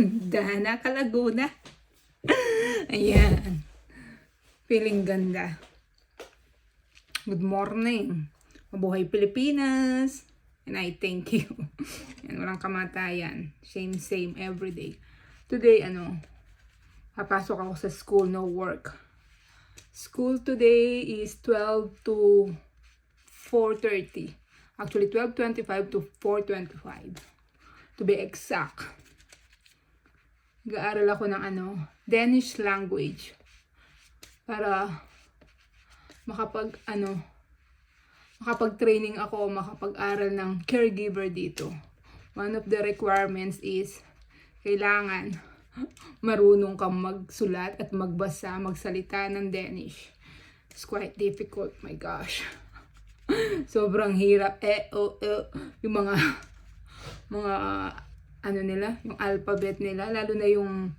Dana Kalaguna. Ayan. Feeling ganda. Good morning. Mabuhay Pilipinas. And I thank you. Yan, walang kamatayan. Same everyday. Today, papasok ako sa school, no work. School today is 12 to 4:30. Actually, 12:25 to 4:25. To be exact. Nag-aaral ako ng Danish language. Para makapag-training ako, makapag-aral ng caregiver dito. One of the requirements is kailangan marunong kang magsulat at magbasa, magsalita ng Danish. It's quite difficult, my gosh. Sobrang hirap. Yung mga nila, yung alphabet nila, lalo na yung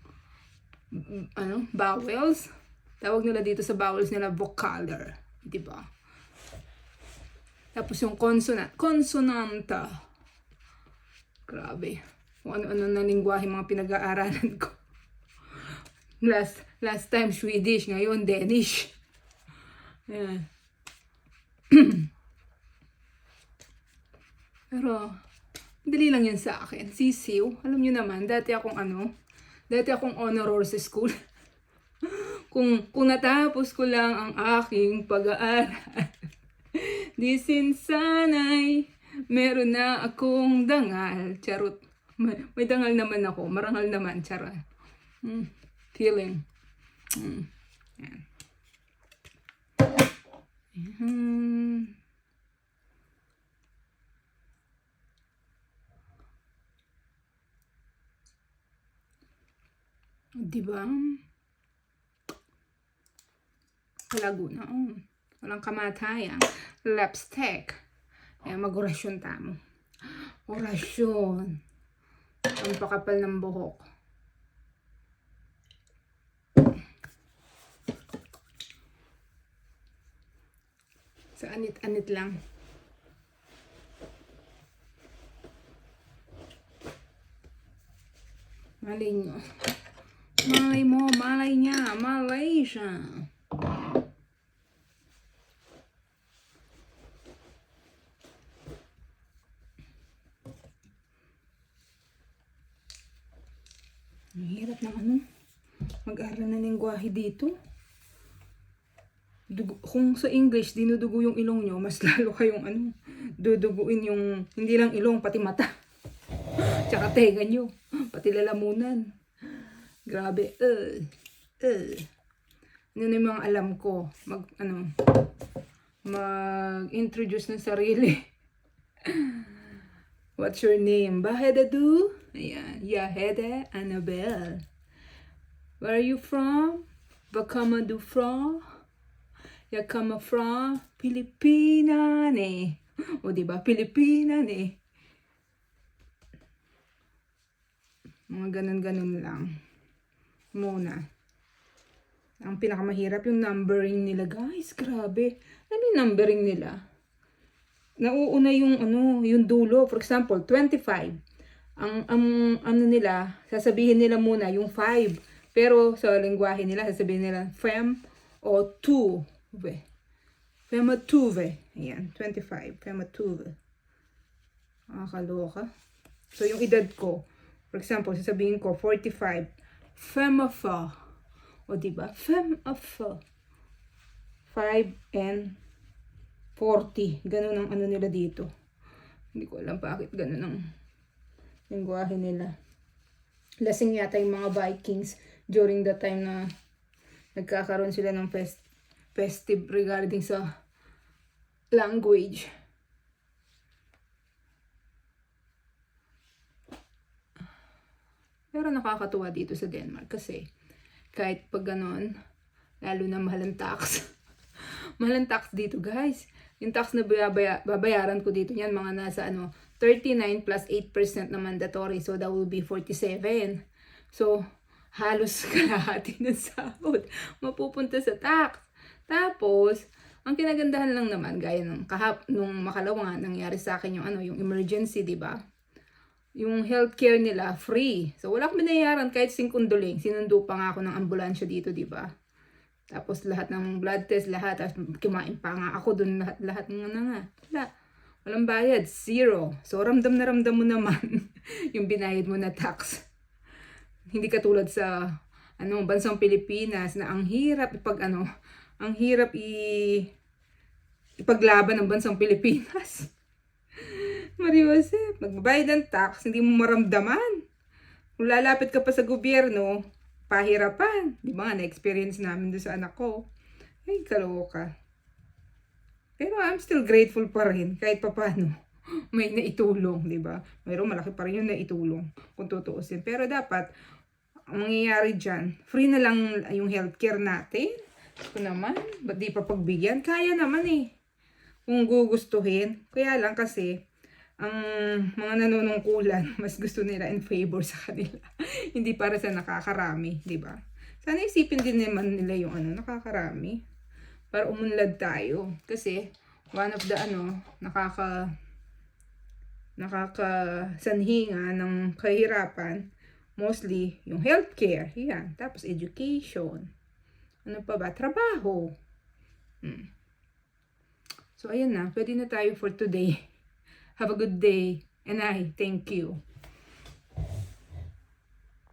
vowels. Tawag nila dito sa vowels nila vocabular, 'di ba? Tapos yung consonanta. Grabe. Kung ano-ano na lingwahe mga pinag-aaralan ko. Last time Swedish, ngayon Danish. Ayan. Pero dali lang yan sa akin. Sisiw. Alam nyo naman, dati akong honor sa school. kung natapos ko lang ang aking pag-aaral, di sana'y meron na akong dangal. Charot. May dangal naman ako. Marangal naman. Charot. Feeling. Yan. Diba? Kalaguna. Walang kamatayan. Lipstick. Mag-orasyon tamo. Orasyon. Ang pakapal ng buhok. Sa anit-anit lang. Malay nyo. Malay mo, malay niya, Malaysia. Ang hirap ng mag-aral ng lingwahe dito. Kung sa English, dinudugo yung ilong nyo, mas lalo kayong duduguin yung, hindi lang ilong, pati mata. Tsaka tenga nyo, pati lalamunan. Grabe. Ano na yung mga alam ko? Mag-introduce ng sarili. What's your name? Bahedadu? Ayan. Yahede Annabelle. Where are you from? Bakamadu from? Yakama from? Pilipinas eh. O diba? Pilipinas eh. Mga ganun-ganun lang. Muna. Ang pinakamahirap yung numbering nila, guys. Grabe. Ano yung numbering nila? Nauuna yung dulo. For example, 25. Ang nila, sasabihin nila muna yung 5. Pero sa lingwahe nila, sasabihin nila fem o tuve. Fema tuve. Ayan, 25. Fema tuve. Nakakaloka. So yung edad ko, for example, sasabihin ko 45. Fema fa. O diba? Fema fa. 5 and 40. Ganun ang nila dito. Hindi ko alam bakit ganun ang lingwahe nila. Lasing yata yung mga Vikings during the time na nagkakaroon sila ng festive regarding sa language. Pero nakakatuwa dito sa Denmark kasi kahit pag ganon, lalo na mahal ang tax. Mahal ang tax dito, guys. Yung tax na babayaran ko dito yan, mga nasa 39 plus 8% na mandatory. So, that will be 47. So, halos kalahati ng sahod mapupunta sa tax. Tapos, ang kinagandahan lang naman, gaya nung makalawa nga, nangyari sa akin yung emergency, di ba? yung healthcare nila free. So wala akong binayaran kahit 5 duling. Sinundo pa nga ako ng ambulansya dito, di ba? Tapos lahat ng blood test, lahat. Tapos kumain pa nga ako dun, lahat ng nga. Wala. Walang bayad. 0. So ramdam na ramdam mo naman yung binayad mo na tax. Hindi katulad sa bansang Pilipinas na ang hirap ipaglaban ng bansang Pilipinas. Mariusep, magbabayad ng tax, hindi mo maramdaman. Kung lalapit ka pa sa gobyerno, pahirapan. Di ba nga, na-experience namin doon sa anak ko. Ay, kaloka. Pero I'm still grateful pa rin, kahit pa paano. May naitulong, di ba? Mayroong malaki pa rin yung naitulong, kung tutuusin. Pero dapat, ang mangyayari dyan, free na lang yung healthcare natin. Ito naman, ba't di pa pagbigyan? Kaya naman eh. Kung gugustuhin. Kaya lang kasi, ang mga nanunungkulan, mas gusto nila in favor sa kanila. Hindi para sa nakakarami, di ba? Sana isipin din naman nila yung nakakarami. Para umunlad tayo. Kasi, one of the nakakasanhi nga ng kahirapan, mostly yung healthcare. Yan. Tapos education. Ano pa ba? Trabaho. So, ayan na. Pwede na tayo for today. Have a good day. And I thank you.